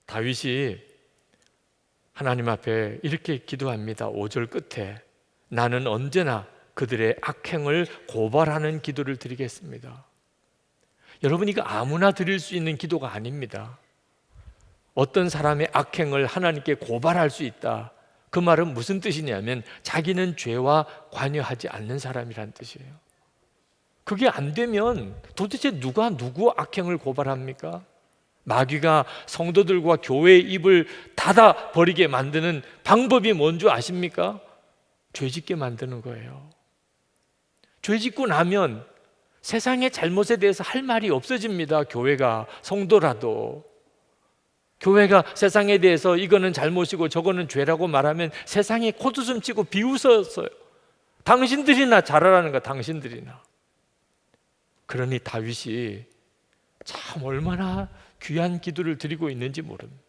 다윗이 하나님 앞에 이렇게 기도합니다. 5절 끝에 나는 언제나 그들의 악행을 고발하는 기도를 드리겠습니다. 여러분, 이거 아무나 드릴 수 있는 기도가 아닙니다. 어떤 사람의 악행을 하나님께 고발할 수 있다. 그 말은 무슨 뜻이냐면 자기는 죄와 관여하지 않는 사람이란 뜻이에요. 그게 안 되면 도대체 누가 누구 악행을 고발합니까? 마귀가 성도들과 교회의 입을 닫아버리게 만드는 방법이 뭔지 아십니까? 죄짓게 만드는 거예요. 죄짓고 나면 세상의 잘못에 대해서 할 말이 없어집니다. 교회가, 성도라도. 교회가 세상에 대해서 이거는 잘못이고 저거는 죄라고 말하면 세상이 콧웃음 치고 비웃었어요. 당신들이나 잘하라는 거, 당신들이나. 그러니 다윗이 참 얼마나 귀한 기도를 드리고 있는지 모릅니다.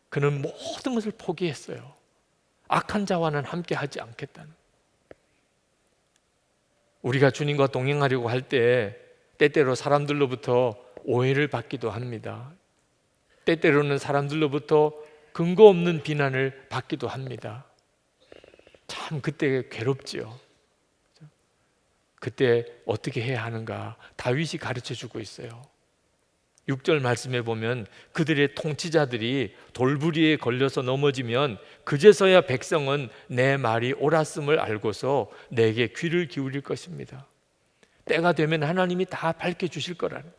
그는 모든 것을 포기했어요. 악한 자와는 함께 하지 않겠다는. 우리가 주님과 동행하려고 할 때 때때로 사람들로부터 오해를 받기도 합니다. 때때로는 사람들로부터 근거 없는 비난을 받기도 합니다. 참 그때 괴롭지요. 그때 어떻게 해야 하는가 다윗이 가르쳐주고 있어요. 6절 말씀에 보면 그들의 통치자들이 돌부리에 걸려서 넘어지면 그제서야 백성은 내 말이 옳았음을 알고서 내게 귀를 기울일 것입니다. 때가 되면 하나님이 다 밝혀주실 거라는.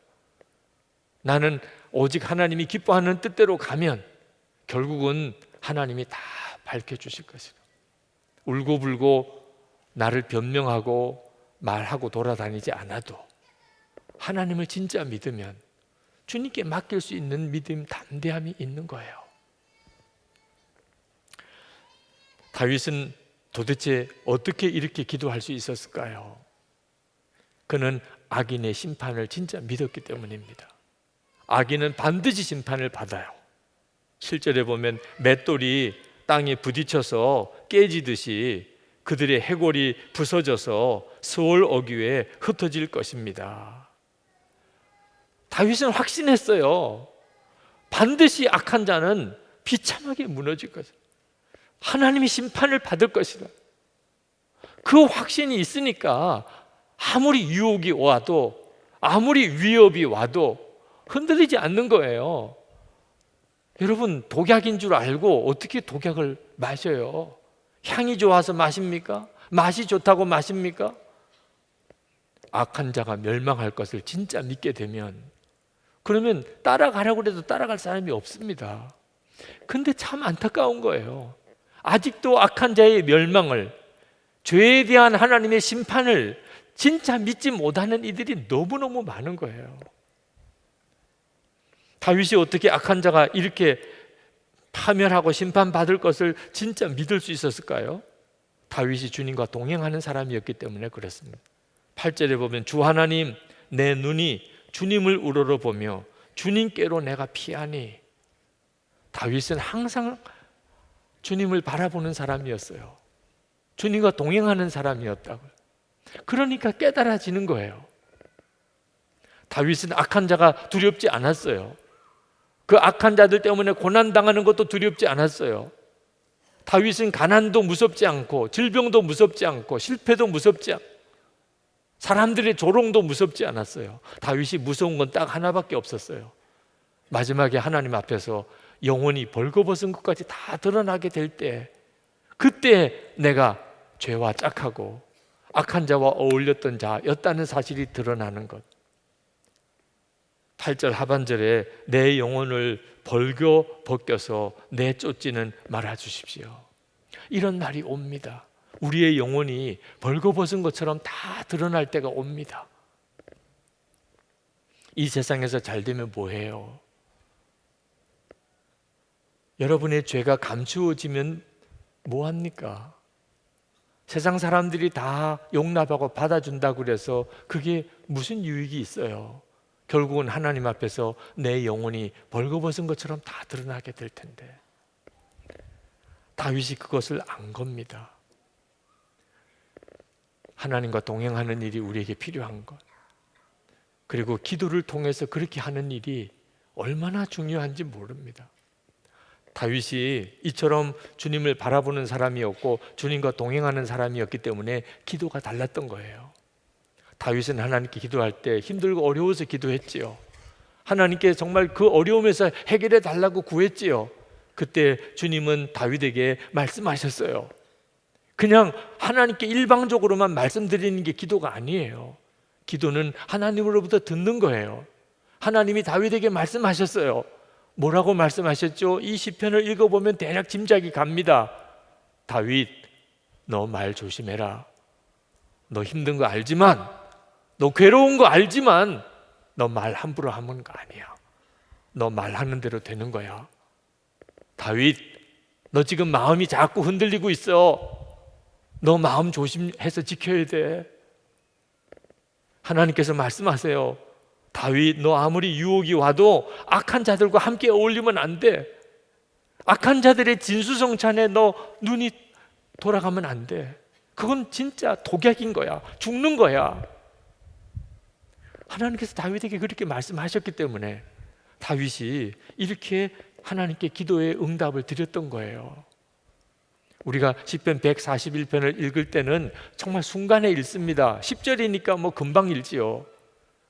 나는 오직 하나님이 기뻐하는 뜻대로 가면 결국은 하나님이 다 밝혀주실 것이다. 울고불고 나를 변명하고 말하고 돌아다니지 않아도 하나님을 진짜 믿으면 주님께 맡길 수 있는 믿음, 담대함이 있는 거예요. 다윗은 도대체 어떻게 이렇게 기도할 수 있었을까요? 그는 악인의 심판을 진짜 믿었기 때문입니다. 악인은 반드시 심판을 받아요. 7절에 보면 맷돌이 땅에 부딪혀서 깨지듯이 그들의 해골이 부서져서 스올 어귀에 흩어질 것입니다. 다윗은 확신했어요. 반드시 악한 자는 비참하게 무너질 것이다. 하나님이 심판을 받을 것이다. 그 확신이 있으니까 아무리 유혹이 와도 아무리 위협이 와도 흔들리지 않는 거예요. 여러분, 독약인 줄 알고 어떻게 독약을 마셔요? 향이 좋아서 마십니까? 맛이 좋다고 마십니까? 악한 자가 멸망할 것을 진짜 믿게 되면 그러면 따라가려고 해도 따라갈 사람이 없습니다. 근데 참 안타까운 거예요. 아직도 악한 자의 멸망을, 죄에 대한 하나님의 심판을 진짜 믿지 못하는 이들이 너무너무 많은 거예요. 다윗이 어떻게 악한 자가 이렇게 파멸하고 심판받을 것을 진짜 믿을 수 있었을까요? 다윗이 주님과 동행하는 사람이었기 때문에 그렇습니다. 8절에 보면 주 하나님, 내 눈이 주님을 우러러보며 주님께로 내가 피하니. 다윗은 항상 주님을 바라보는 사람이었어요. 주님과 동행하는 사람이었다고요. 그러니까 깨달아지는 거예요. 다윗은 악한 자가 두렵지 않았어요. 그 악한 자들 때문에 고난당하는 것도 두렵지 않았어요. 다윗은 가난도 무섭지 않고 질병도 무섭지 않고 실패도 무섭지 않고 사람들의 조롱도 무섭지 않았어요. 다윗이 무서운 건 딱 하나밖에 없었어요. 마지막에 하나님 앞에서 영혼이 벌거벗은 것까지 다 드러나게 될 때, 그때 내가 죄와 짝하고 악한 자와 어울렸던 자였다는 사실이 드러나는 것. 8절 하반절에 내 영혼을 벗겨서 내쫓지는 말아주십시오. 이런 날이 옵니다. 우리의 영혼이 벌거벗은 것처럼 다 드러날 때가 옵니다. 이 세상에서 잘 되면 뭐해요? 여러분의 죄가 감추어지면 뭐합니까? 세상 사람들이 다 용납하고 받아준다고 그래서 그게 무슨 유익이 있어요? 결국은 하나님 앞에서 내 영혼이 벌거벗은 것처럼 다 드러나게 될 텐데. 다윗이 그것을 안 겁니다. 하나님과 동행하는 일이 우리에게 필요한 것, 그리고 기도를 통해서 그렇게 하는 일이 얼마나 중요한지 모릅니다. 다윗이 이처럼 주님을 바라보는 사람이었고 주님과 동행하는 사람이었기 때문에 기도가 달랐던 거예요. 다윗은 하나님께 기도할 때 힘들고 어려워서 기도했지요. 하나님께 정말 그 어려움에서 해결해 달라고 구했지요. 그때 주님은 다윗에게 말씀하셨어요. 그냥 하나님께 일방적으로만 말씀드리는 게 기도가 아니에요. 기도는 하나님으로부터 듣는 거예요. 하나님이 다윗에게 말씀하셨어요. 뭐라고 말씀하셨죠? 이 시편을 읽어보면 대략 짐작이 갑니다. 다윗, 너 말 조심해라. 너 힘든 거 알지만, 너 괴로운 거 알지만 너 말 함부로 하는 거 아니야. 너 말하는 대로 되는 거야. 다윗, 너 지금 마음이 자꾸 흔들리고 있어. 너 마음 조심해서 지켜야 돼. 하나님께서 말씀하세요. 다윗, 너 아무리 유혹이 와도 악한 자들과 함께 어울리면 안 돼. 악한 자들의 진수성찬에 너 눈이 돌아가면 안 돼. 그건 진짜 독약인 거야. 죽는 거야. 하나님께서 다윗에게 그렇게 말씀하셨기 때문에 다윗이 이렇게 하나님께 기도의 응답을 드렸던 거예요. 우리가 시편 141편을 읽을 때는 정말 순간에 읽습니다. 10절이니까 뭐 금방 읽지요.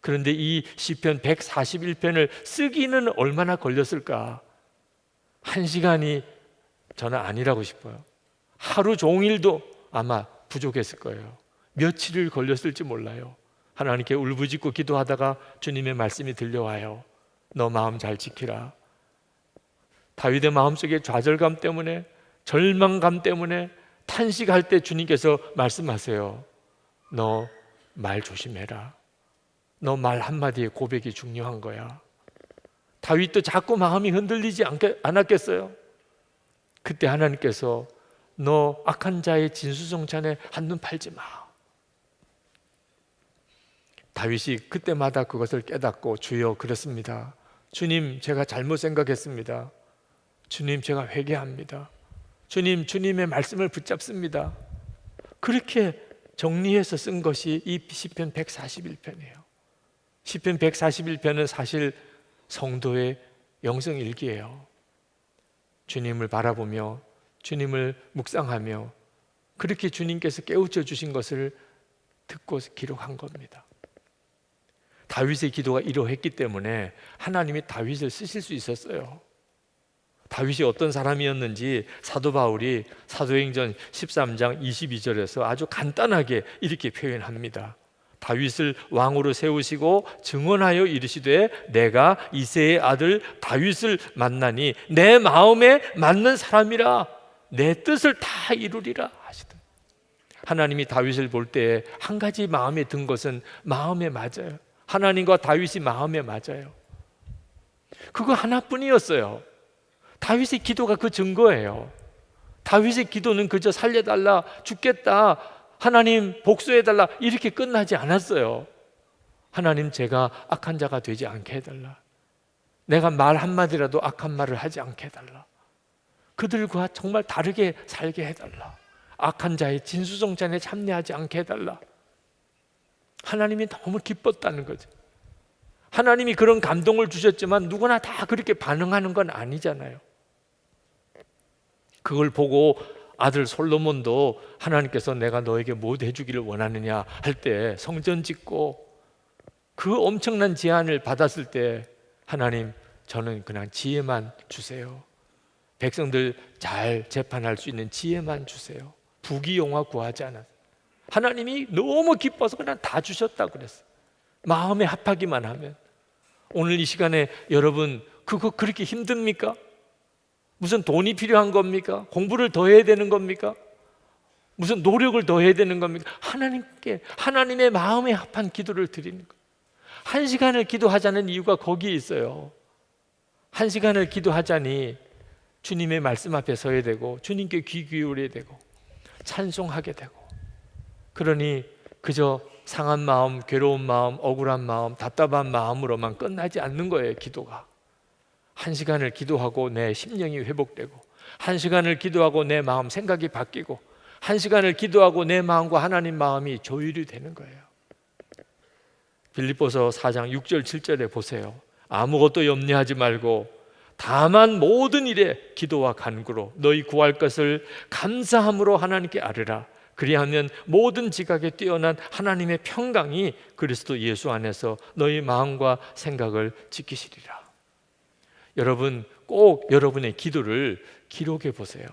그런데 이 시편 141편을 쓰기는 얼마나 걸렸을까? 1시간이 저는 아니라고 싶어요. 하루 종일도 아마 부족했을 거예요. 며칠을 걸렸을지 몰라요. 하나님께 울부짖고 기도하다가 주님의 말씀이 들려와요. 너 마음 잘 지키라. 다윗의 마음속에 좌절감 때문에, 절망감 때문에 탄식할 때 주님께서 말씀하세요. 너 말 조심해라. 너 말 한마디에 고백이 중요한 거야. 다윗도 자꾸 마음이 흔들리지 않았겠어요? 그때 하나님께서 너 악한 자의 진수성찬에 한눈 팔지 마. 다윗이 그때마다 그것을 깨닫고 주여 그렇습니다. 주님, 제가 잘못 생각했습니다. 주님, 제가 회개합니다. 주님, 주님의 말씀을 붙잡습니다. 그렇게 정리해서 쓴 것이 이 시편 141편이에요. 시편 141편은 사실 성도의 영성일기예요. 주님을 바라보며 주님을 묵상하며 그렇게 주님께서 깨우쳐 주신 것을 듣고 기록한 겁니다. 다윗의 기도가 이러했기 때문에 하나님이 다윗을 쓰실 수 있었어요. 다윗이 어떤 사람이었는지 사도 바울이 사도행전 13장 22절에서 아주 간단하게 이렇게 표현합니다. 다윗을 왕으로 세우시고 증언하여 이르시되 내가 이새의 아들 다윗을 만나니 내 마음에 맞는 사람이라 내 뜻을 다 이루리라 하시던. 하나님이 다윗을 볼 때 한 가지 마음에 든 것은 마음에 맞아요. 하나님과 다윗이 마음에 맞아요. 그거 하나뿐이었어요. 다윗의 기도가 그 증거예요. 다윗의 기도는 그저 살려달라, 죽겠다, 하나님 복수해달라 이렇게 끝나지 않았어요. 하나님, 제가 악한 자가 되지 않게 해달라. 내가 말 한마디라도 악한 말을 하지 않게 해달라. 그들과 정말 다르게 살게 해달라. 악한 자의 진수성찬에 참여하지 않게 해달라. 하나님이 너무 기뻤다는 거죠. 하나님이 그런 감동을 주셨지만 누구나 다 그렇게 반응하는 건 아니잖아요. 그걸 보고 아들 솔로몬도 하나님께서 내가 너에게 뭐 해주기를 원하느냐 할 때 성전 짓고 그 엄청난 제안을 받았을 때 하나님, 저는 그냥 지혜만 주세요. 백성들 잘 재판할 수 있는 지혜만 주세요. 부귀영화 구하지 않았어요. 하나님이 너무 기뻐서 그냥 다 주셨다고 그랬어요. 마음에 합하기만 하면. 오늘 이 시간에 여러분 그거 그렇게 힘듭니까? 무슨 돈이 필요한 겁니까? 공부를 더 해야 되는 겁니까? 무슨 노력을 더 해야 되는 겁니까? 하나님께 하나님의 마음에 합한 기도를 드리는 거예요. 1시간을 기도하자는 이유가 거기에 있어요. 1시간을 기도하자니 주님의 말씀 앞에 서야 되고 주님께 귀 기울여야 되고 찬송하게 되고, 그러니 그저 상한 마음, 괴로운 마음, 억울한 마음, 답답한 마음으로만 끝나지 않는 거예요. 기도가 1시간을 기도하고 내 심령이 회복되고, 1시간을 기도하고 내 마음 생각이 바뀌고, 1시간을 기도하고 내 마음과 하나님 마음이 조율이 되는 거예요. 빌립보서 4장 6절 7절에 보세요. 아무것도 염려하지 말고 다만 모든 일에 기도와 간구로 너희 구할 것을 감사함으로 하나님께 아뢰라. 그리하면 모든 지각에 뛰어난 하나님의 평강이 그리스도 예수 안에서 너희 마음과 생각을 지키시리라. 여러분, 꼭 여러분의 기도를 기록해 보세요.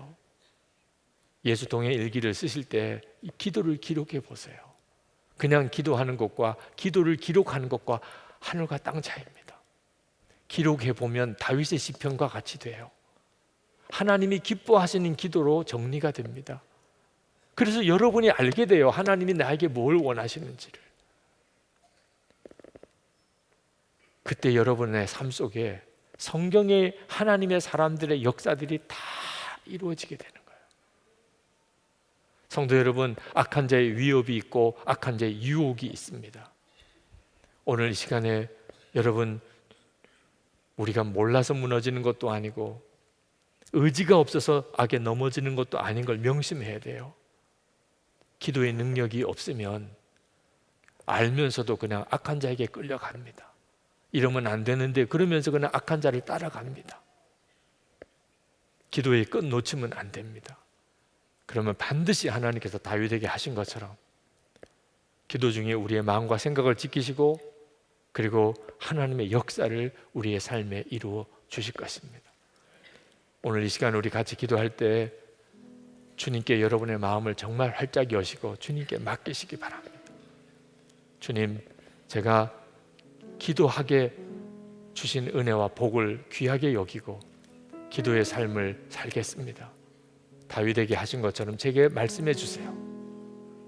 예수 동행 일기를 쓰실 때 이 기도를 기록해 보세요. 그냥 기도하는 것과 기도를 기록하는 것과 하늘과 땅 차이입니다. 기록해 보면 다윗의 시편과 같이 돼요. 하나님이 기뻐하시는 기도로 정리가 됩니다. 그래서 여러분이 알게 돼요. 하나님이 나에게 뭘 원하시는지를. 그때 여러분의 삶 속에 성경의 하나님의 사람들의 역사들이 다 이루어지게 되는 거예요. 성도 여러분, 악한 자의 위협이 있고 악한 자의 유혹이 있습니다. 오늘 이 시간에 여러분, 우리가 몰라서 무너지는 것도 아니고 의지가 없어서 악에 넘어지는 것도 아닌 걸 명심해야 돼요. 기도의 능력이 없으면 알면서도 그냥 악한 자에게 끌려갑니다. 이러면 안 되는데 그러면서 그냥 악한 자를 따라갑니다. 기도의 끝 놓치면 안 됩니다. 그러면 반드시 하나님께서 다윗에게 하신 것처럼 기도 중에 우리의 마음과 생각을 지키시고 그리고 하나님의 역사를 우리의 삶에 이루어 주실 것입니다. 오늘 이 시간 우리 같이 기도할 때 주님께 여러분의 마음을 정말 활짝 여시고 주님께 맡기시기 바랍니다. 주님, 제가 기도하게 주신 은혜와 복을 귀하게 여기고 기도의 삶을 살겠습니다. 다윗에게 하신 것처럼 제게 말씀해 주세요.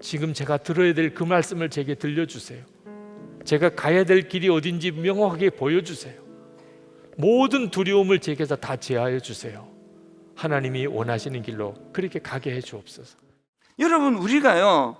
지금 제가 들어야 될 그 말씀을 제게 들려주세요. 제가 가야 될 길이 어딘지 명확하게 보여주세요. 모든 두려움을 제게서 다 제하여 주세요. 하나님이 원하시는 길로 그렇게 가게 해 주옵소서. 여러분, 우리가요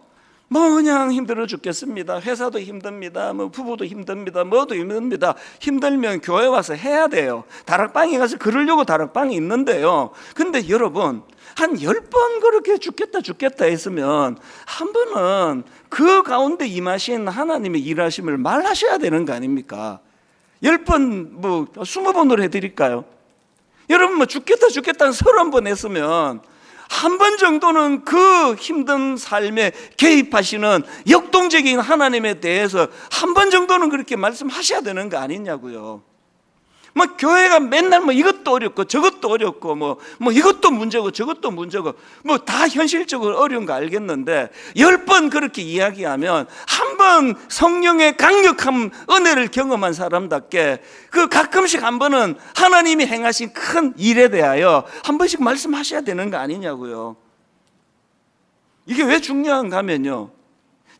뭐 그냥 힘들어 죽겠습니다. 회사도 힘듭니다. 뭐 부부도 힘듭니다. 뭐도 힘듭니다. 힘들면 교회 와서 해야 돼요. 다락방에 가서 그러려고 다락방이 있는데요. 근데 여러분, 한 10번 그렇게 죽겠다 했으면 한 번은 그 가운데 임하신 하나님의 일하심을 말하셔야 되는 거 아닙니까? 10번, 뭐 20번으로 해드릴까요? 여러분, 뭐 죽겠다 한 30번 했으면 한 번 정도는 그 힘든 삶에 개입하시는 역동적인 하나님에 대해서 한 번 정도는 그렇게 말씀하셔야 되는 거 아니냐고요. 뭐 교회가 맨날 뭐 이것도 어렵고 저것도 어렵고 뭐 이것도 문제고 저것도 문제고 뭐 다 현실적으로 어려운 거 알겠는데 10번 그렇게 이야기하면 한 번 성령의 강력한 은혜를 경험한 사람답게 그 가끔씩 한 번은 하나님이 행하신 큰 일에 대하여 한 번씩 말씀하셔야 되는 거 아니냐고요. 이게 왜 중요한가 하면요,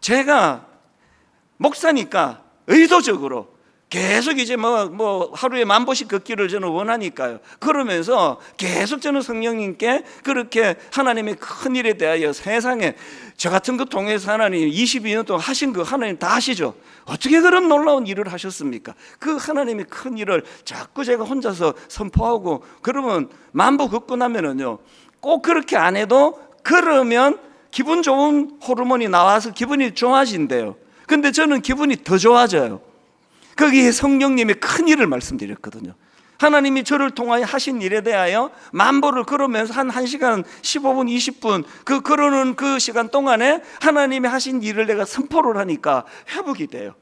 제가 목사니까 의도적으로 계속 이제 뭐 하루에 10,000보씩 걷기를 저는 원하니까요. 그러면서 계속 저는 성령님께 그렇게 하나님의 큰 일에 대하여 세상에 저 같은 거 통해서 하나님 22년 동안 하신 거 하나님 다 아시죠? 어떻게 그런 놀라운 일을 하셨습니까? 그 하나님의 큰 일을 자꾸 제가 혼자서 선포하고 그러면 10,000보 걷고 나면은요, 꼭 그렇게 안 해도 그러면 기분 좋은 호르몬이 나와서 기분이 좋아진대요. 근데 저는 기분이 더 좋아져요. 거기에 성령님의 큰 일을 말씀드렸거든요. 하나님이 저를 통하여 하신 일에 대하여 10,000보를 걸으면서 한 1시간 15분 20분 걸어놓은 그 시간 동안에 하나님이 하신 일을 내가 선포를 하니까 회복이 돼요.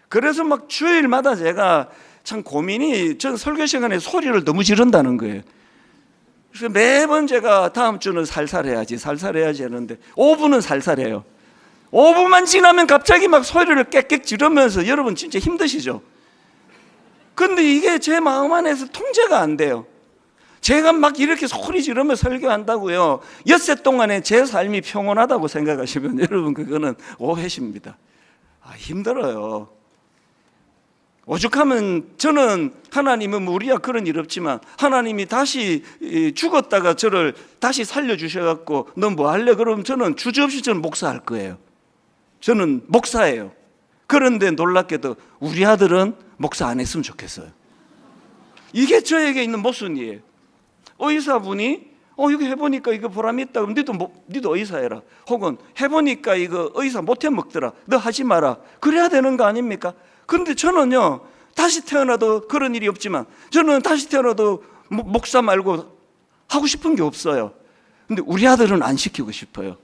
그래서 막 주일마다 제가 참 고민이, 전 설교 시간에 소리를 너무 지른다는 거예요. 그래서 매번 제가 다음 주는 살살해야지 하는데 5분은 살살해요. 5분만 지나면 갑자기 막 소리를 깨끗 지르면서, 여러분 진짜 힘드시죠? 근데 이게 제 마음 안에서 통제가 안 돼요. 제가 막 이렇게 소리 지르며 설교한다고요, 엿새 동안에 제 삶이 평온하다고 생각하시면 여러분 그거는 오해십니다. 힘들어요. 오죽하면 저는, 하나님은 뭐 우리야 그런 일 없지만 하나님이 다시 죽었다가 저를 다시 살려주셔갖고 너 뭐 할래? 그러면 저는 주저없이 저는 목사할 거예요. 저는 목사예요. 그런데 놀랍게도 우리 아들은 목사 안 했으면 좋겠어요. 이게 저에게 있는 모순이에요. 의사분이 이거 해보니까 이거 보람이 있다. 그럼 니도 의사 해라. 혹은 해보니까 이거 의사 못해 먹더라. 너 하지 마라. 그래야 되는 거 아닙니까? 근데 저는요, 다시 태어나도 그런 일이 없지만 저는 다시 태어나도 목사 말고 하고 싶은 게 없어요. 근데 우리 아들은 안 시키고 싶어요.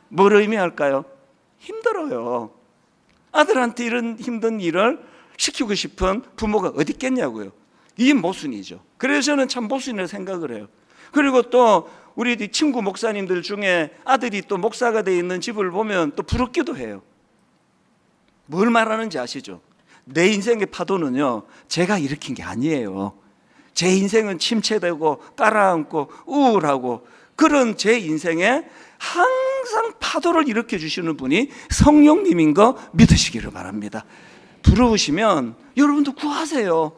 뭘 의미할까요? 힘들어요. 아들한테 이런 힘든 일을 시키고 싶은 부모가 어디 있겠냐고요. 이게 모순이죠. 그래서 저는 참 모순이라고 생각을 해요. 그리고 또 우리 친구 목사님들 중에 아들이 또 목사가 돼 있는 집을 보면 또 부럽기도 해요. 뭘 말하는지 아시죠? 내 인생의 파도는요, 제가 일으킨 게 아니에요. 제 인생은 침체되고 깔아앉고 우울하고 그런 제 인생에 항상 파도를 일으켜 주시는 분이 성령님인 거 믿으시기를 바랍니다. 부러우시면 여러분도 구하세요.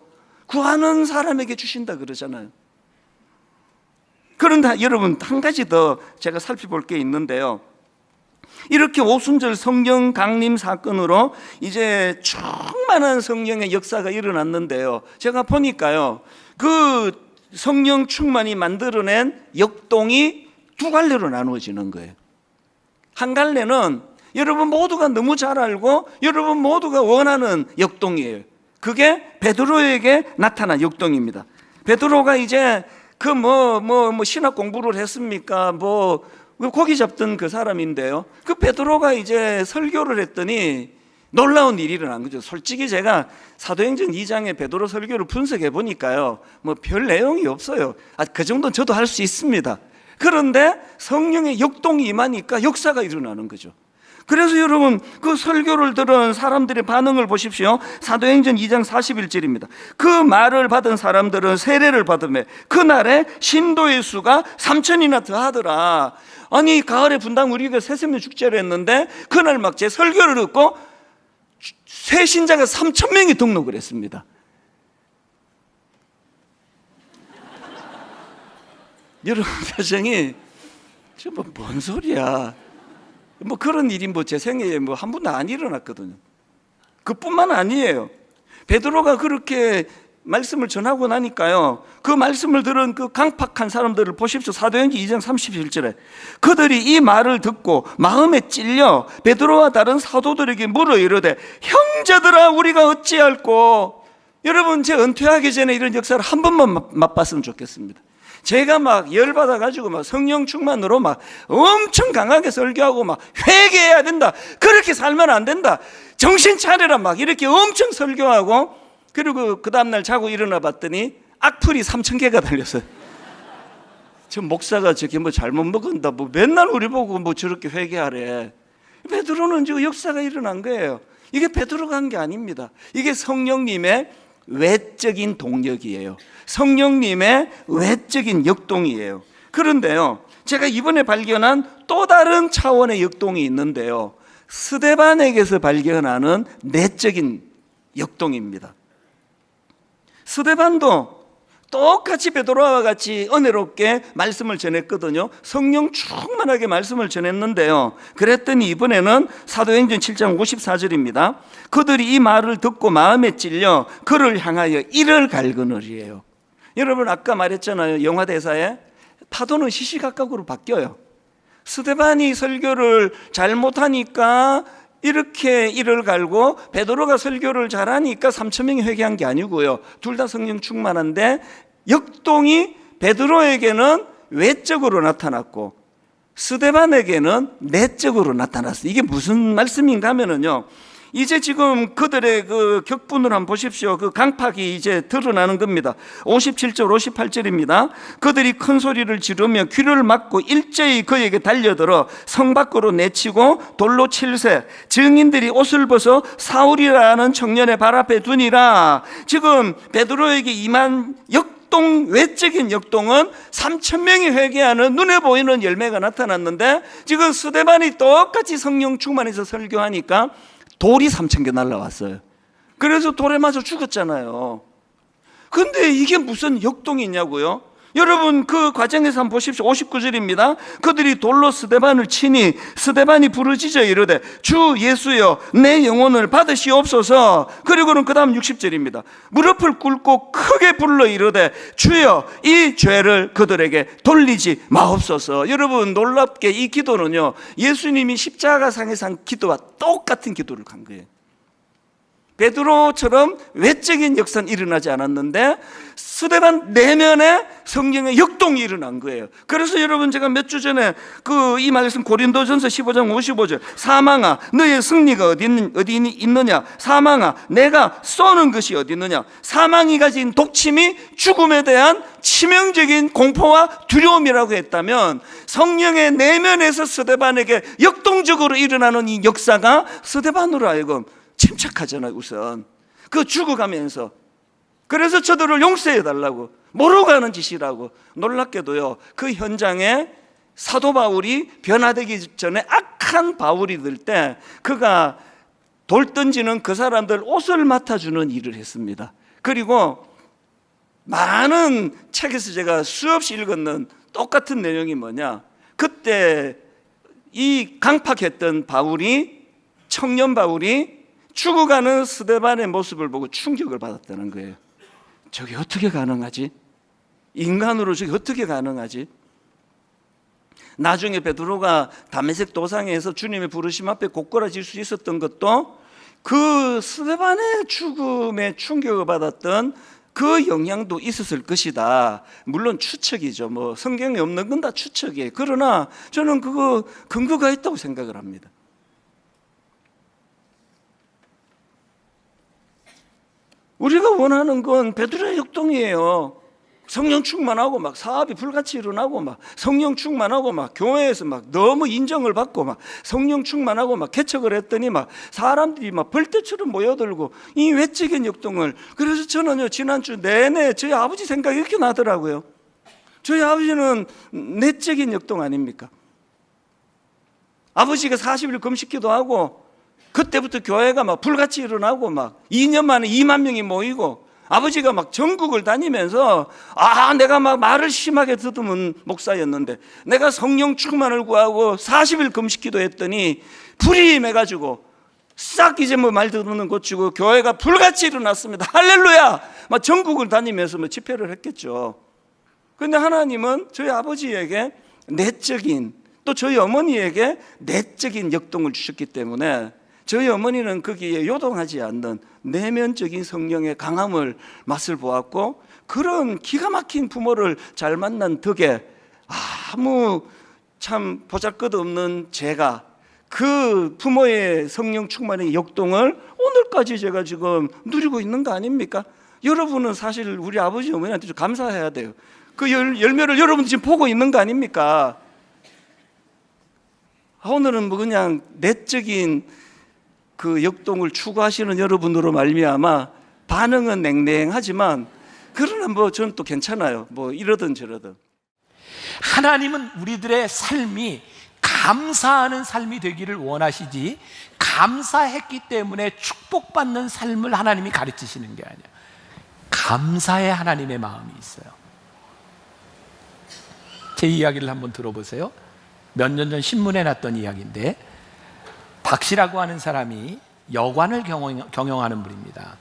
구하는 사람에게 주신다 그러잖아요. 그런데 여러분, 한 가지 더 제가 살펴볼 게 있는데요. 이렇게 오순절 성령 강림 사건으로 이제 충만한 성령의 역사가 일어났는데요. 제가 보니까요, 그 성령 충만이 만들어낸 역동이 두 갈래로 나누어지는 거예요. 한 갈래는 여러분 모두가 너무 잘 알고 여러분 모두가 원하는 역동이에요. 그게 베드로에게 나타난 역동입니다. 베드로가 이제 신학 공부를 했습니까? 고기 잡던 그 사람인데요. 그 베드로가 이제 설교를 했더니 놀라운 일이 일어난 거죠. 솔직히 제가 사도행전 2장의 베드로 설교를 분석해 보니까요, 별 내용이 없어요. 그 정도는 저도 할 수 있습니다. 그런데 성령의 역동이 임하니까 역사가 일어나는 거죠. 그래서 여러분, 그 설교를 들은 사람들의 반응을 보십시오. 사도행전 2장 41절입니다. 그 말을 받은 사람들은 세례를 받으며 그날에 신도의 수가 3,000이나 더하더라. 아니, 가을에 분당 우리가 새샘년 축제를 했는데 그날 막 제 설교를 듣고 새 신자가 3,000명이 등록을 했습니다. 여러분 표정이 뭔 소리야? 그런 일이 제 생애에 한 번도 안 일어났거든요. 그뿐만 아니에요. 베드로가 그렇게 말씀을 전하고 나니까요, 그 말씀을 들은 그 강팍한 사람들을 보십시오. 사도행전 2장 31절에 그들이 이 말을 듣고 마음에 찔려 베드로와 다른 사도들에게 물어 이르되 형제들아 우리가 어찌할꼬. 여러분, 제 은퇴하기 전에 이런 역사를 한 번만 맛봤으면 좋겠습니다. 제가 막 열받아가지고 막 성령 충만으로 막 엄청 강하게 설교하고 막 회개해야 된다, 그렇게 살면 안 된다, 정신 차려라 막 이렇게 엄청 설교하고, 그리고 그 다음날 자고 일어나 봤더니 악플이 3,000개가 달렸어요. 저 목사가 저게 잘못 먹은다, 맨날 우리 보고 저렇게 회개하래. 베드로는 지금 역사가 일어난 거예요. 이게 베드로가 한 게 아닙니다. 이게 성령님의 외적인 동력이에요. 성령님의 외적인 역동이에요. 그런데요, 제가 이번에 발견한 또 다른 차원의 역동이 있는데요, 스데반에게서 발견하는 내적인 역동입니다. 스데반도 똑같이 베드로와 같이 은혜롭게 말씀을 전했거든요. 성령 충만하게 말씀을 전했는데요, 그랬더니 이번에는 사도행전 7장 54절입니다. 그들이 이 말을 듣고 마음에 찔려 그를 향하여 이를 갈그늘이에요. 여러분, 아까 말했잖아요, 영화 대사에 파도는 시시각각으로 바뀌어요. 스데반이 설교를 잘못하니까 이렇게 이를 갈고, 베드로가 설교를 잘하니까 3,000명이 회개한 게 아니고요, 둘 다 성령 충만한데 역동이 베드로에게는 외적으로 나타났고 스데반에게는 내적으로 나타났어요. 이게 무슨 말씀인가 하면은요, 이제 지금 그들의 그 격분을 한번 보십시오. 그 강팍이 이제 드러나는 겁니다. 57절 58절입니다. 그들이 큰 소리를 지르며 귀를 막고 일제히 그에게 달려들어 성 밖으로 내치고 돌로 칠세, 증인들이 옷을 벗어 사울이라는 청년의 발 앞에 두니라. 지금 베드로에게 임한 외적인 역동은 3,000명이 회개하는 눈에 보이는 열매가 나타났는데, 지금 스데반이 똑같이 성령 충만해서 설교하니까 돌이 3,000개 날라왔어요. 그래서 돌에 맞아 죽었잖아요. 근데 이게 무슨 역동이냐고요? 여러분, 그 과정에서 한번 보십시오. 59절입니다. 그들이 돌로 스데반을 치니 스데반이 부르짖어 이르되 주 예수여 내 영혼을 받으시옵소서. 그리고는 그 다음 60절입니다. 무릎을 꿇고 크게 불러 이르되 주여 이 죄를 그들에게 돌리지 마옵소서. 여러분, 놀랍게 이 기도는요, 예수님이 십자가상에서 한 기도와 똑같은 기도를 한 거예요. 베드로처럼 외적인 역사는 일어나지 않았는데 스데반 내면에 성령의 역동이 일어난 거예요. 그래서 여러분, 제가 몇 주 전에 이 말씀 고린도전서 15장 55절, 사망아 너의 승리가 어디 있느냐, 사망아 내가 쏘는 것이 어디 있느냐. 사망이 가진 독침이 죽음에 대한 치명적인 공포와 두려움이라고 했다면, 성령의 내면에서 스데반에게 역동적으로 일어나는 이 역사가 스데반으로 하여금 침착하잖아요. 우선 죽어가면서, 그래서 저들을 용서해 달라고, 모르고 하는 짓이라고. 놀랍게도요, 그 현장에 사도 바울이 변화되기 전에 악한 바울이 될 때 그가 돌 던지는 그 사람들 옷을 맡아주는 일을 했습니다. 그리고 많은 책에서 제가 수없이 읽었는 똑같은 내용이 뭐냐, 그때 이 강팍했던 바울이, 청년 바울이 죽어가는 스데반의 모습을 보고 충격을 받았다는 거예요. 저게 어떻게 가능하지? 인간으로 저게 어떻게 가능하지? 나중에 베드로가 다메섹 도상에서 주님의 부르심 앞에 곧걸어질 수 있었던 것도 그 스데반의 죽음에 충격을 받았던 그 영향도 있었을 것이다. 물론 추측이죠. 성경에 없는 건 다 추측이에요. 그러나 저는 그거 근거가 있다고 생각을 합니다. 우리가 원하는 건 베드로의 역동이에요. 성령 충만하고 막 사업이 불같이 일어나고 막 성령 충만하고 막 교회에서 막 너무 인정을 받고 막 성령 충만하고 막 개척을 했더니 막 사람들이 막 벌떼처럼 모여들고 이 외적인 역동을. 그래서 저는요, 지난주 내내 저희 아버지 생각이 이렇게 나더라고요. 저희 아버지는 내적인 역동 아닙니까? 아버지가 40일 금식기도 하고 그때부터 교회가 막 불같이 일어나고 막 2년 만에 2만 명이 모이고, 아버지가 막 전국을 다니면서 내가 막 말을 심하게 더듬은 목사였는데 내가 성령 충만을 구하고 40일 금식기도 했더니 불이 임해가지고 싹 이제 말 더듬는 고치고 교회가 불같이 일어났습니다. 할렐루야! 막 전국을 다니면서 집회를 했겠죠. 그런데 하나님은 저희 아버지에게 내적인, 또 저희 어머니에게 내적인 역동을 주셨기 때문에 저희 어머니는 거기에 요동하지 않는 내면적인 성령의 강함을 맛을 보았고, 그런 기가 막힌 부모를 잘 만난 덕에 아무 참 보잘것없는 제가 그 부모의 성령 충만의 역동을 오늘까지 제가 지금 누리고 있는 거 아닙니까? 여러분은 사실 우리 아버지 어머니한테 좀 감사해야 돼요. 그 열매를 여러분 지금 보고 있는 거 아닙니까? 오늘은 그냥 내적인 그 역동을 추구하시는 여러분으로 말미암아 반응은 냉랭하지만, 그러나 저는 또 괜찮아요. 이러든 저러든. 하나님은 우리들의 삶이 감사하는 삶이 되기를 원하시지, 감사했기 때문에 축복받는 삶을 하나님이 가르치시는 게 아니에요. 감사의 하나님의 마음이 있어요. 제 이야기를 한번 들어보세요. 몇 년 전 신문에 났던 이야기인데, 박 씨라고 하는 사람이 여관을 경영하는 분입니다.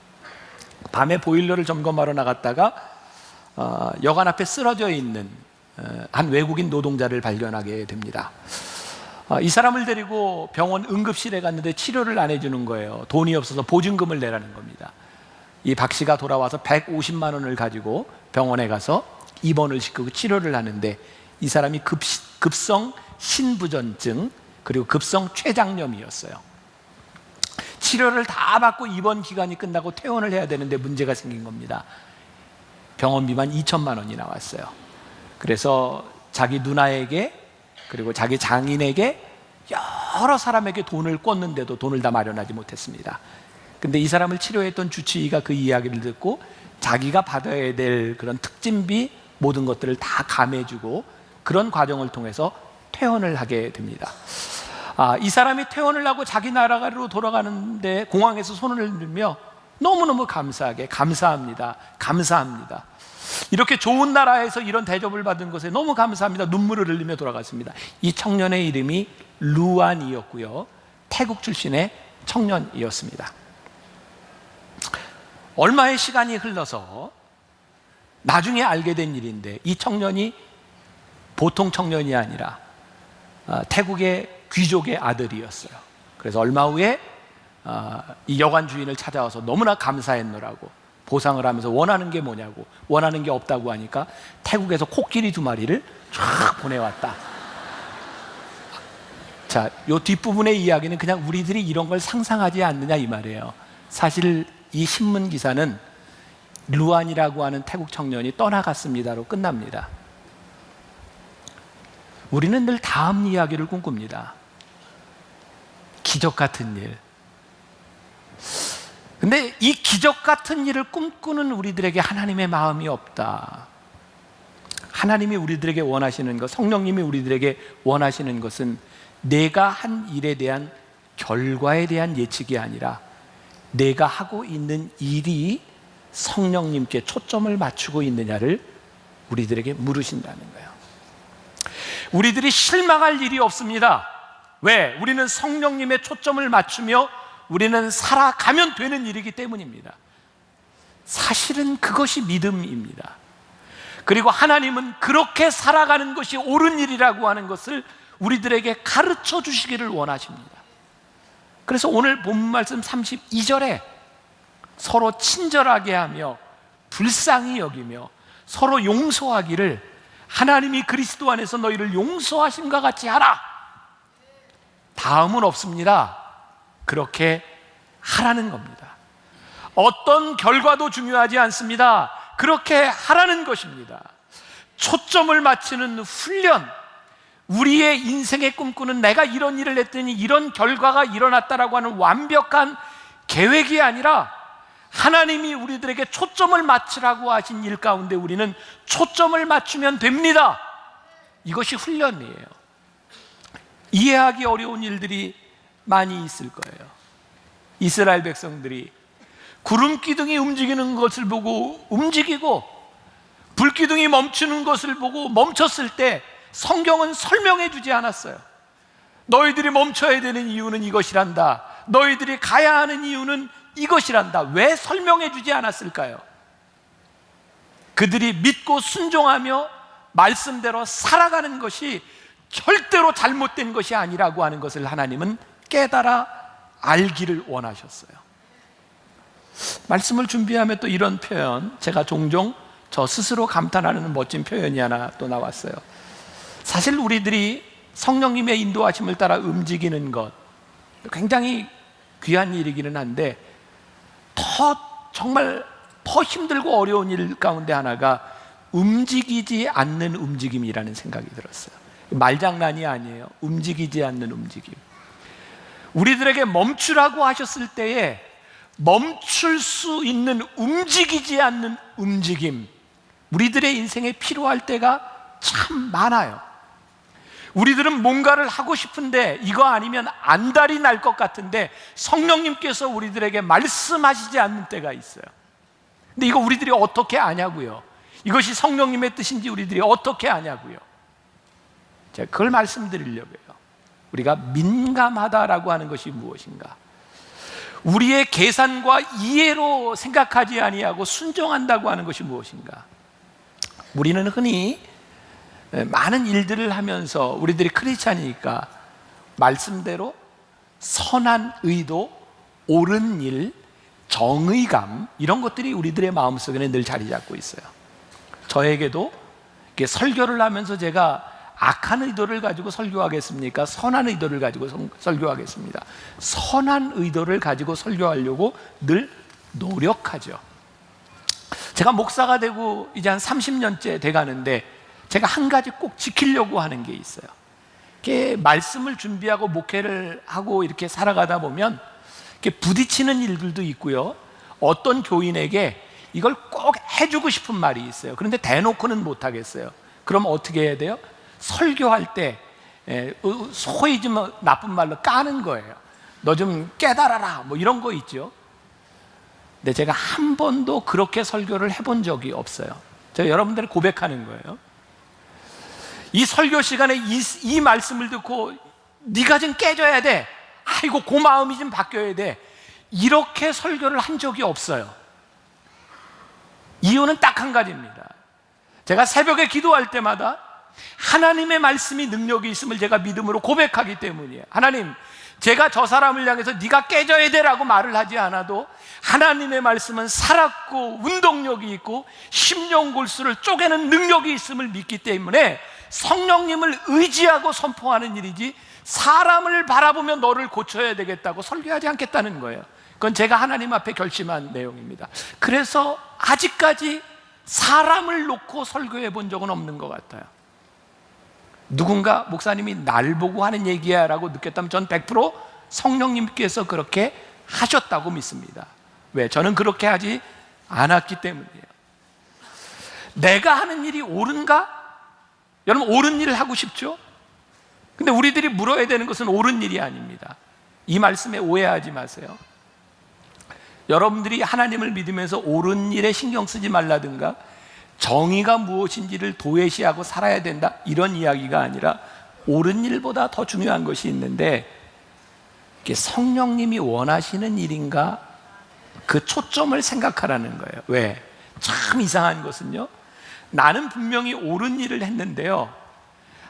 밤에 보일러를 점검하러 나갔다가 여관 앞에 쓰러져 있는 한 외국인 노동자를 발견하게 됩니다. 이 사람을 데리고 병원 응급실에 갔는데 치료를 안 해주는 거예요. 돈이 없어서 보증금을 내라는 겁니다. 이 박 씨가 돌아와서 150만 원을 가지고 병원에 가서 입원을 시키고 치료를 하는데, 이 사람이 급성 신부전증 그리고 급성 췌장염이었어요. 치료를 다 받고 입원 기간이 끝나고 퇴원을 해야 되는데 문제가 생긴 겁니다. 병원비만 2천만 원이 나왔어요. 그래서 자기 누나에게 그리고 자기 장인에게 여러 사람에게 돈을 꿨는데도 돈을 다 마련하지 못했습니다. 근데 이 사람을 치료했던 주치의가 그 이야기를 듣고 자기가 받아야 될 그런 특진비 모든 것들을 다 감해주고 그런 과정을 통해서 퇴원을 하게 됩니다. 이 사람이 퇴원을 하고 자기 나라로 돌아가는데 공항에서 손을 들며 너무너무 감사하게 감사합니다, 감사합니다, 이렇게 좋은 나라에서 이런 대접을 받은 것에 너무 감사합니다, 눈물을 흘리며 돌아갔습니다. 이 청년의 이름이 루안이었고요, 태국 출신의 청년이었습니다. 얼마의 시간이 흘러서 나중에 알게 된 일인데, 이 청년이 보통 청년이 아니라 태국의 귀족의 아들이었어요. 그래서 얼마 후에 이 여관 주인을 찾아와서 너무나 감사했노라고 보상을 하면서 원하는 게 뭐냐고, 원하는 게 없다고 하니까 태국에서 코끼리 2마리를 쫙 보내왔다. 자, 요 뒷부분의 이야기는 그냥 우리들이 이런 걸 상상하지 않느냐 이 말이에요. 사실 이 신문 기사는 루안이라고 하는 태국 청년이 떠나갔습니다로 끝납니다. 우리는 늘 다음 이야기를 꿈꿉니다. 기적 같은 일. 근데 이 기적 같은 일을 꿈꾸는 우리들에게 하나님의 마음이 없다. 하나님이 우리들에게 원하시는 것, 성령님이 우리들에게 원하시는 것은 내가 한 일에 대한 결과에 대한 예측이 아니라 내가 하고 있는 일이 성령님께 초점을 맞추고 있느냐를 우리들에게 물으신다는 거예요. 우리들이 실망할 일이 없습니다. 왜? 우리는 성령님의 초점을 맞추며 우리는 살아가면 되는 일이기 때문입니다. 사실은 그것이 믿음입니다. 그리고 하나님은 그렇게 살아가는 것이 옳은 일이라고 하는 것을 우리들에게 가르쳐 주시기를 원하십니다. 그래서 오늘 본문 말씀 32절에 서로 친절하게 하며 불쌍히 여기며 서로 용서하기를 하나님이 그리스도 안에서 너희를 용서하심과 같이 하라. 다음은 없습니다. 그렇게 하라는 겁니다. 어떤 결과도 중요하지 않습니다. 그렇게 하라는 것입니다. 초점을 맞추는 훈련, 우리의 인생에 꿈꾸는 내가 이런 일을 했더니 이런 결과가 일어났다라고 하는 완벽한 계획이 아니라 하나님이 우리들에게 초점을 맞추라고 하신 일 가운데 우리는 초점을 맞추면 됩니다. 이것이 훈련이에요. 이해하기 어려운 일들이 많이 있을 거예요. 이스라엘 백성들이 구름 기둥이 움직이는 것을 보고 움직이고 불기둥이 멈추는 것을 보고 멈췄을 때 성경은 설명해 주지 않았어요. 너희들이 멈춰야 되는 이유는 이것이란다. 너희들이 가야 하는 이유는 이것이란다. 왜 설명해 주지 않았을까요? 그들이 믿고 순종하며 말씀대로 살아가는 것이 절대로 잘못된 것이 아니라고 하는 것을 하나님은 깨달아 알기를 원하셨어요. 말씀을 준비하면 또 이런 표현, 제가 종종 저 스스로 감탄하는 멋진 표현이 하나 또 나왔어요. 사실 우리들이 성령님의 인도하심을 따라 움직이는 것 굉장히 귀한 일이기는 한데 정말 더 힘들고 어려운 일 가운데 하나가 움직이지 않는 움직임이라는 생각이 들었어요. 말장난이 아니에요. 움직이지 않는 움직임. 우리들에게 멈추라고 하셨을 때에 멈출 수 있는 움직이지 않는 움직임, 우리들의 인생에 필요할 때가 참 많아요. 우리들은 뭔가를 하고 싶은데 이거 아니면 안달이 날 것 같은데 성령님께서 우리들에게 말씀하시지 않는 때가 있어요. 근데 이거 우리들이 어떻게 아냐고요? 이것이 성령님의 뜻인지 우리들이 어떻게 아냐고요? 제가 그걸 말씀드리려고 해요. 우리가 민감하다라고 하는 것이 무엇인가? 우리의 계산과 이해로 생각하지 아니하고 순종한다고 하는 것이 무엇인가? 우리는 흔히 많은 일들을 하면서 우리들이 크리스찬이니까 말씀대로 선한 의도, 옳은 일, 정의감 이런 것들이 우리들의 마음속에는 늘 자리 잡고 있어요. 저에게도 이렇게 설교를 하면서 제가 악한 의도를 가지고 설교하겠습니까? 선한 의도를 가지고 설교하겠습니다. 선한 의도를 가지고 설교하려고 늘 노력하죠. 제가 목사가 되고 이제 한 30년째 돼가는데 제가 한 가지 꼭 지키려고 하는 게 있어요. 이렇게 말씀을 준비하고 목회를 하고 이렇게 살아가다 보면 이렇게 부딪히는 일들도 있고요. 어떤 교인에게 이걸 꼭 해주고 싶은 말이 있어요. 그런데 대놓고는 못 하겠어요. 그럼 어떻게 해야 돼요? 설교할 때 소위 좀 나쁜 말로 까는 거예요. 너 좀 깨달아라 뭐 이런 거 있죠. 근데 제가 한 번도 그렇게 설교를 해본 적이 없어요. 제가 여러분들 고백하는 거예요. 이 설교 시간에 이 말씀을 듣고 네가 좀 깨져야 돼. 아이고 그 마음이 좀 바뀌어야 돼. 이렇게 설교를 한 적이 없어요. 이유는 딱 한 가지입니다. 제가 새벽에 기도할 때마다 하나님의 말씀이 능력이 있음을 제가 믿음으로 고백하기 때문이에요. 하나님, 제가 저 사람을 향해서 네가 깨져야 돼라고 말을 하지 않아도 하나님의 말씀은 살았고 운동력이 있고 심령골수를 쪼개는 능력이 있음을 믿기 때문에 성령님을 의지하고 선포하는 일이지, 사람을 바라보며 너를 고쳐야 되겠다고 설교하지 않겠다는 거예요. 그건 제가 하나님 앞에 결심한 내용입니다. 그래서 아직까지 사람을 놓고 설교해 본 적은 없는 것 같아요. 누군가 목사님이 날 보고 하는 얘기야 라고 느꼈다면 전 100% 성령님께서 그렇게 하셨다고 믿습니다. 왜? 저는 그렇게 하지 않았기 때문이에요. 내가 하는 일이 옳은가? 여러분, 옳은 일을 하고 싶죠? 근데 우리들이 물어야 되는 것은 옳은 일이 아닙니다. 이 말씀에 오해하지 마세요. 여러분들이 하나님을 믿으면서 옳은 일에 신경 쓰지 말라든가 정의가 무엇인지를 도외시하고 살아야 된다, 이런 이야기가 아니라 옳은 일보다 더 중요한 것이 있는데, 이게 성령님이 원하시는 일인가, 그 초점을 생각하라는 거예요. 왜? 참 이상한 것은요, 나는 분명히 옳은 일을 했는데요,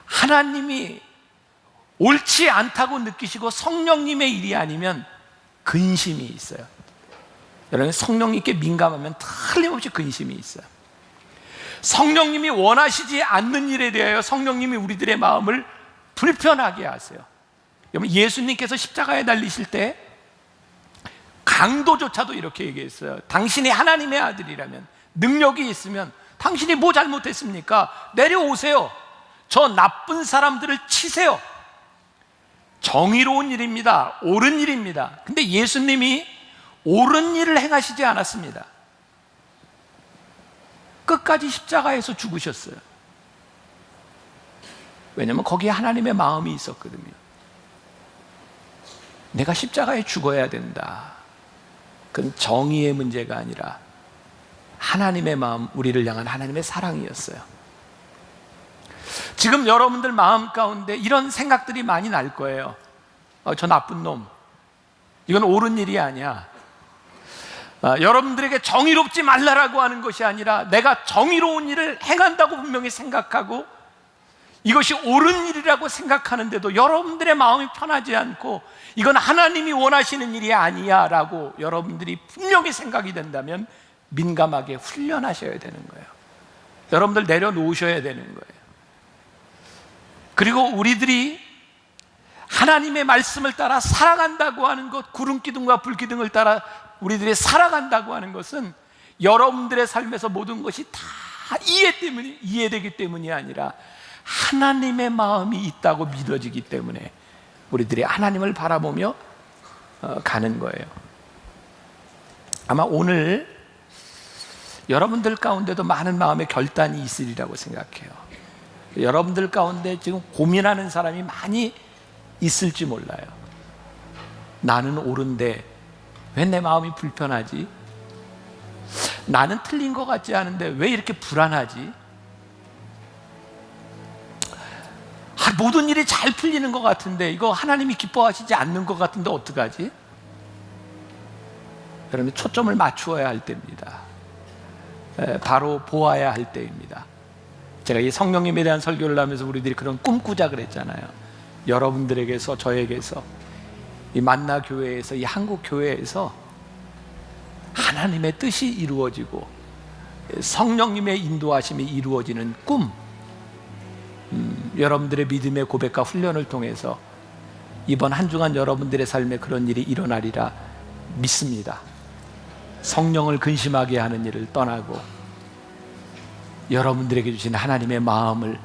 하나님이 옳지 않다고 느끼시고 성령님의 일이 아니면 근심이 있어요. 여러분, 성령님께 민감하면 틀림없이 근심이 있어요. 성령님이 원하시지 않는 일에 대하여 성령님이 우리들의 마음을 불편하게 하세요. 여러분, 예수님께서 십자가에 달리실 때 강도조차도 이렇게 얘기했어요. 당신이 하나님의 아들이라면, 능력이 있으면 당신이 뭐 잘못했습니까? 내려오세요. 저 나쁜 사람들을 치세요. 정의로운 일입니다. 옳은 일입니다. 근데 예수님이 옳은 일을 행하시지 않았습니다. 끝까지 십자가에서 죽으셨어요. 왜냐하면 거기에 하나님의 마음이 있었거든요. 내가 십자가에 죽어야 된다. 그건 정의의 문제가 아니라 하나님의 마음, 우리를 향한 하나님의 사랑이었어요. 지금 여러분들 마음 가운데 이런 생각들이 많이 날 거예요. 저 나쁜 놈, 이건 옳은 일이 아니야. 여러분들에게 정의롭지 말라라고 하는 것이 아니라 내가 정의로운 일을 행한다고 분명히 생각하고 이것이 옳은 일이라고 생각하는데도 여러분들의 마음이 편하지 않고 이건 하나님이 원하시는 일이 아니야 라고 여러분들이 분명히 생각이 된다면 민감하게 훈련하셔야 되는 거예요. 여러분들 내려놓으셔야 되는 거예요. 그리고 우리들이 하나님의 말씀을 따라 살아간다고 하는 것, 구름기둥과 불기둥을 따라 우리들이 살아간다고 하는 것은 여러분들의 삶에서 모든 것이 다 이해되기 때문이 아니라 하나님의 마음이 있다고 믿어지기 때문에 우리들이 하나님을 바라보며 가는 거예요. 아마 오늘 여러분들 가운데도 많은 마음의 결단이 있으리라고 생각해요. 여러분들 가운데 지금 고민하는 사람이 많이 있을지 몰라요. 나는 옳은데 왜 내 마음이 불편하지? 나는 틀린 것 같지 않은데 왜 이렇게 불안하지? 모든 일이 잘 풀리는 것 같은데 이거 하나님이 기뻐하시지 않는 것 같은데 어떡하지? 여러분, 초점을 맞추어야 할 때입니다. 바로 보아야 할 때입니다. 제가 이 성령님에 대한 설교를 하면서 우리들이 그런 꿈꾸자 그랬잖아요. 여러분들에게서, 저에게서, 이 만나 교회에서, 이 한국 교회에서 하나님의 뜻이 이루어지고 성령님의 인도하심이 이루어지는 꿈, 여러분들의 믿음의 고백과 훈련을 통해서 이번 한 주간 여러분들의 삶에 그런 일이 일어나리라 믿습니다. 성령을 근심하게 하는 일을 떠나고 여러분들에게 주신 하나님의 마음을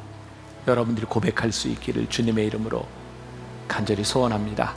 여러분들이 고백할 수 있기를 주님의 이름으로 간절히 소원합니다.